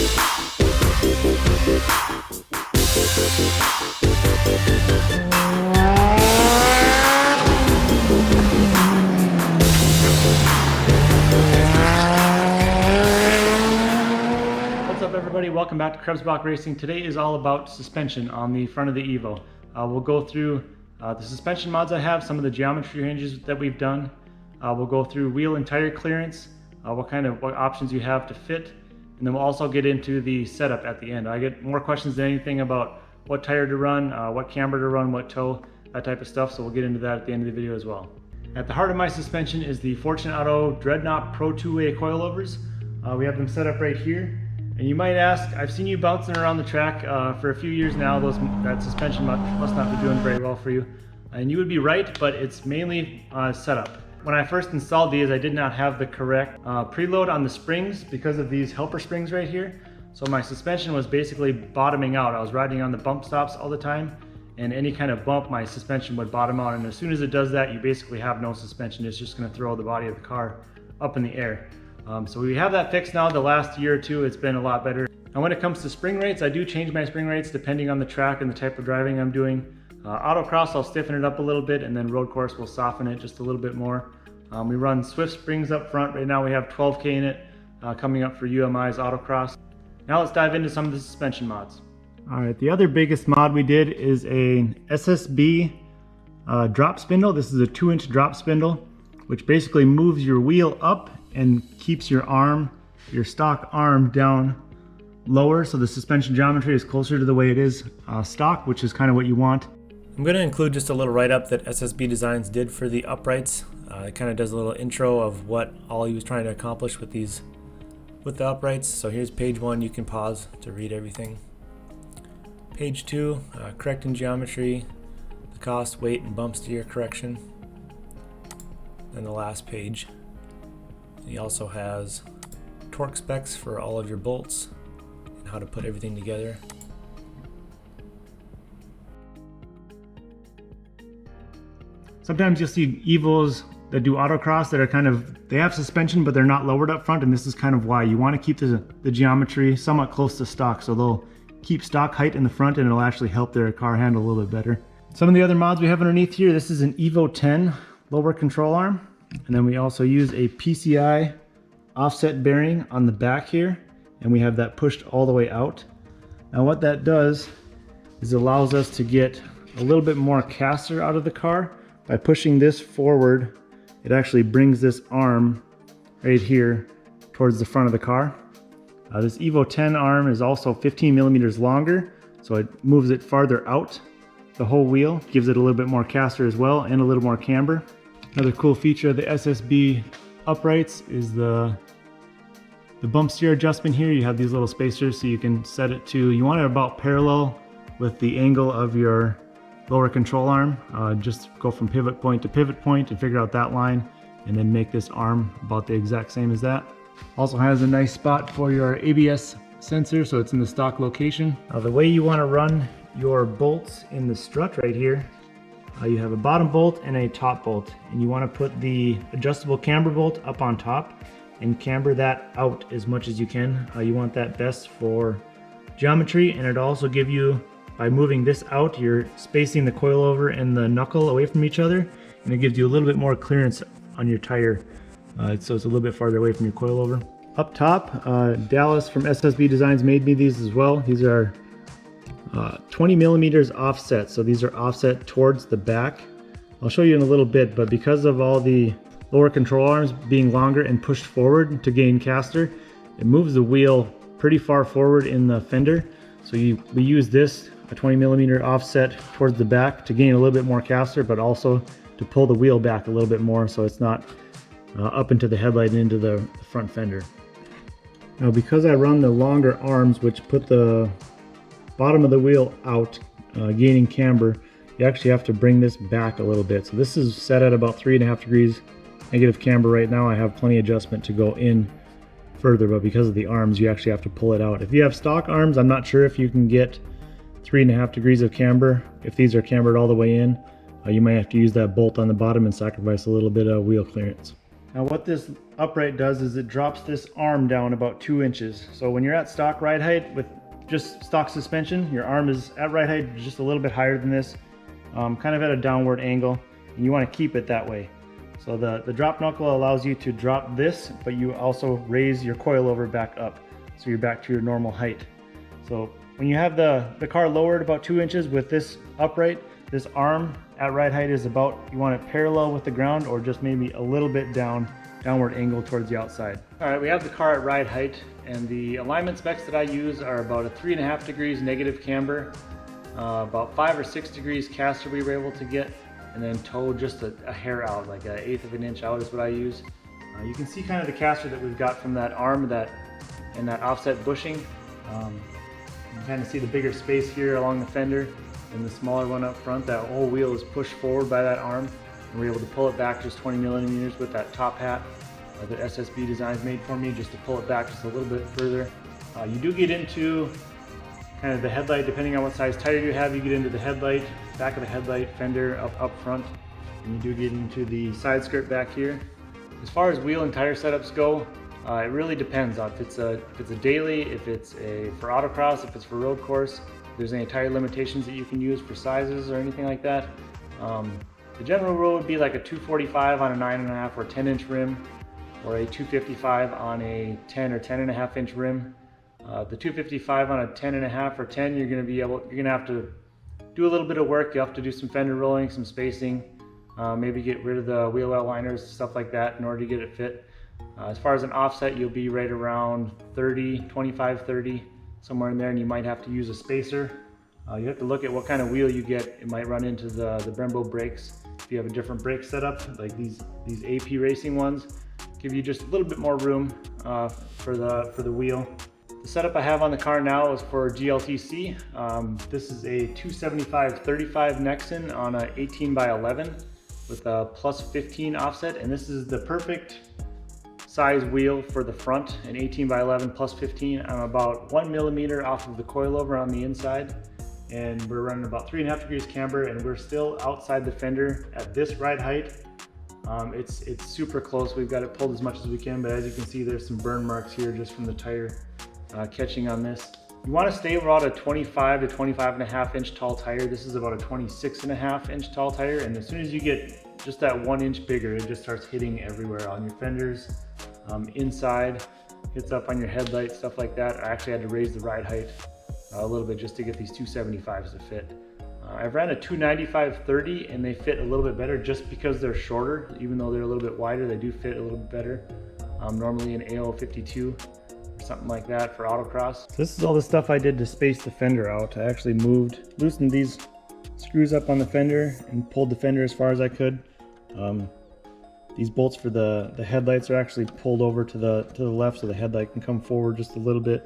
What's up everybody, welcome back to Krebsbach Racing. Today is all about suspension on the front of the Evo. We'll go through the suspension mods I have, some of the geometry changes that we've done. We'll go through wheel and tire clearance, what options you have to fit, and then we'll also get into the setup at the end. I get more questions than anything about what tire to run, what camber to run, what toe, that type of stuff, so we'll get into that at the end of the video as well. At the heart of my suspension is the Fortune Auto Dreadnought Pro 2-Way coilovers. We have them set up right here. And you might ask, I've seen you bouncing around the track for a few years now. That suspension must not be doing very well for you. And you would be right, but it's mainly setup. When I first installed these, I did not have the correct preload on the springs because of these helper springs right here. So my suspension was basically bottoming out. I was riding on the bump stops all the time, and any kind of bump, my suspension would bottom out. And as soon as it does that, you basically have no suspension. It's just gonna throw the body of the car up in the air. So we have that fixed now. The last year or two, it's been a lot better. And when it comes to spring rates, I do change my spring rates depending on the track and the type of driving I'm doing. Autocross, I'll stiffen it up a little bit, and then road course, we'll soften it just a little bit more. We run Swift springs up front. Right now we have 12K in it, coming up for UMI's Autocross. Now let's dive into some of the suspension mods. All right, the other biggest mod we did is a SSB drop spindle. This is a 2-inch drop spindle, which basically moves your wheel up and keeps your arm, your stock arm, down lower, so the suspension geometry is closer to the way it is stock, which is kind of what you want. I'm going to include just a little write-up that SSB Designs did for the uprights. It kind of does a little intro of what all he was trying to accomplish with the uprights. So here's page 1. You can pause to read everything. Page 2, correcting geometry, the cost, weight, and bump steer correction. Then the last page. He also has torque specs for all of your bolts and how to put everything together. Sometimes you'll see Evos that do autocross that are they have suspension, but they're not lowered up front, and this is kind of why. You want to keep the geometry somewhat close to stock, so they'll keep stock height in the front, and it'll actually help their car handle a little bit better. Some of the other mods we have underneath here, this is an Evo 10 lower control arm. And then we also use a PCI offset bearing on the back here, and we have that pushed all the way out. Now what that does is it allows us to get a little bit more caster out of the car. By pushing this forward, it actually brings this arm right here towards the front of the car. This Evo 10 arm is also 15 millimeters longer, so it moves it farther out the whole wheel, gives it a little bit more caster as well, and a little more camber. Another cool feature of the SSB uprights is the bump steer adjustment here. You have these little spacers, so you can set it to, you want it about parallel with the angle of your lower control arm. Just go from pivot point to pivot point and figure out that line, and then make this arm about the exact same as that. Also has a nice spot for your ABS sensor, so it's in the stock location. Now the way you want to run your bolts in the strut right here, you have a bottom bolt and a top bolt, and you want to put the adjustable camber bolt up on top and camber that out as much as you can. You want that best for geometry, and it'll also give you, by moving this out, you're spacing the coilover and the knuckle away from each other, and it gives you a little bit more clearance on your tire, so it's a little bit farther away from your coilover. Up top, Dallas from SSB Designs made me these as well. These are 20 millimeters offset, so these are offset towards the back. I'll show you in a little bit, but because of all the lower control arms being longer and pushed forward to gain caster, it moves the wheel pretty far forward in the fender. So we use this, a 20 millimeter offset towards the back, to gain a little bit more caster, but also to pull the wheel back a little bit more so it's not up into the headlight and into the front fender. Now because I run the longer arms, which put the bottom of the wheel out, gaining camber, you actually have to bring this back a little bit. So this is set at about 3.5 degrees negative camber right now. I have plenty of adjustment to go in further, but because of the arms, you actually have to pull it out. If you have stock arms, I'm not sure if you can get 3.5 degrees of camber. If these are cambered all the way in, you might have to use that bolt on the bottom and sacrifice a little bit of wheel clearance. Now what this upright does is it drops this arm down about 2 inches. So when you're at stock ride height with just stock suspension, your arm is at ride height just a little bit higher than this, kind of at a downward angle, and you want to keep it that way. So the drop knuckle allows you to drop this, but you also raise your coilover back up, so you're back to your normal height. So when you have the car lowered about 2 inches with this upright, this arm at ride height is about, you want it parallel with the ground or just maybe a little bit downward angle towards the outside. All right, we have the car at ride height, and the alignment specs that I use are about a 3.5 degrees negative camber, about 5 or 6 degrees caster we were able to get, and then toe just a hair out, like 1/8 of an inch out is what I use. You can see kind of the caster that we've got from that arm and that offset bushing. You can kind of see the bigger space here along the fender and the smaller one up front. That whole wheel is pushed forward by that arm, and we're able to pull it back just 20 millimeters with that top hat that SSB Designs made for me, just to pull it back just a little bit further. You do get into kind of the headlight, depending on what size tire you have, you get into the headlight, back of the headlight, fender up front, and you do get into the side skirt back here. As far as wheel and tire setups go, it really depends on if it's a daily, if it's for autocross, if it's for road course, if there's any tire limitations that you can use for sizes or anything like that. The general rule would be like a 245 on a 9.5 or 10-inch rim, or a 255 on a 10 or 10.5 inch rim. The 255 on a 10.5 or 10, you're gonna have to do a little bit of work. You have to do some fender rolling, some spacing, maybe get rid of the wheel well liners, stuff like that in order to get it fit. As far as an offset, you'll be right around 30, 25, 30, somewhere in there, and you might have to use a spacer. You have to look at what kind of wheel you get. It might run into the Brembo brakes. If you have a different brake setup, like these AP Racing ones, give you just a little bit more room for the wheel. The setup I have on the car now is for GLTC. This is a 275/35 Nexon on a 18x11 with a +15 offset, and this is the perfect size wheel for the front, an 18x11 +15. I'm about 1 millimeter off of the coilover on the inside, and we're running about 3.5 degrees camber, and we're still outside the fender at this ride height. It's super close. We've got it pulled as much as we can, but as you can see, there's some burn marks here just from the tire catching on this. You want to stay about a 25 to 25.5 inch tall tire. This is about a 26.5 inch tall tire, and as soon as you get just that 1 inch bigger, it just starts hitting everywhere on your fenders, inside, hits up on your headlight, stuff like that. I actually had to raise the ride height a little bit just to get these 275s to fit. I've ran a 295/30 and they fit a little bit better just because they're shorter. Even though they're a little bit wider, they do fit a little bit better. Normally an AO 52 or something like that for autocross. So this is all the stuff I did to space the fender out. I actually loosened these screws up on the fender and pulled the fender as far as I could. These bolts for the headlights are actually pulled over to the left, so the headlight can come forward just a little bit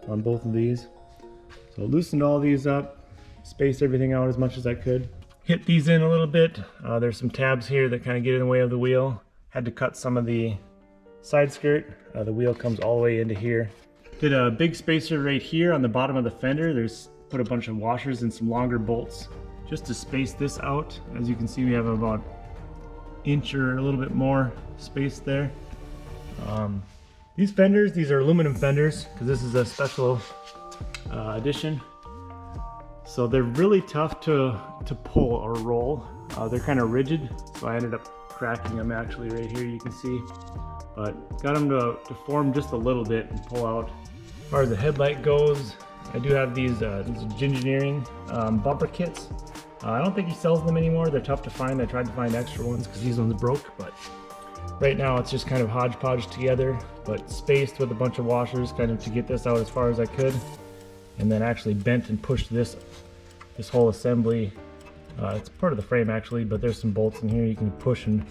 on both of these. So loosened all these up, spaced everything out as much as I could. Hit these in a little bit. There's some tabs here that kind of get in the way of the wheel. Had to cut some of the side skirt. The wheel comes all the way into here. Did a big spacer right here on the bottom of the fender. Put a bunch of washers and some longer bolts just to space this out. As you can see, we have about inch or a little bit more space there. These fenders, these are aluminum fenders because this is a special edition. So they're really tough to pull or roll. They're kind of rigid, so I ended up cracking them actually right here, you can see. But got them to form just a little bit and pull out. As far as the headlight goes, I do have these engineering bumper kits. I don't think he sells them anymore. They're tough to find. I tried to find extra ones because these ones broke, but right now it's just kind of hodgepodge together, but spaced with a bunch of washers kind of to get this out as far as I could. And then actually bent and pushed this whole assembly. It's part of the frame actually, but there's some bolts in here you can push and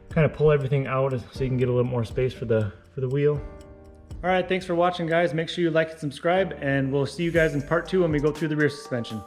kind of pull everything out so you can get a little more space for the wheel. All right, thanks for watching guys. Make sure you like and subscribe, and we'll see you guys in part 2 when we go through the rear suspension.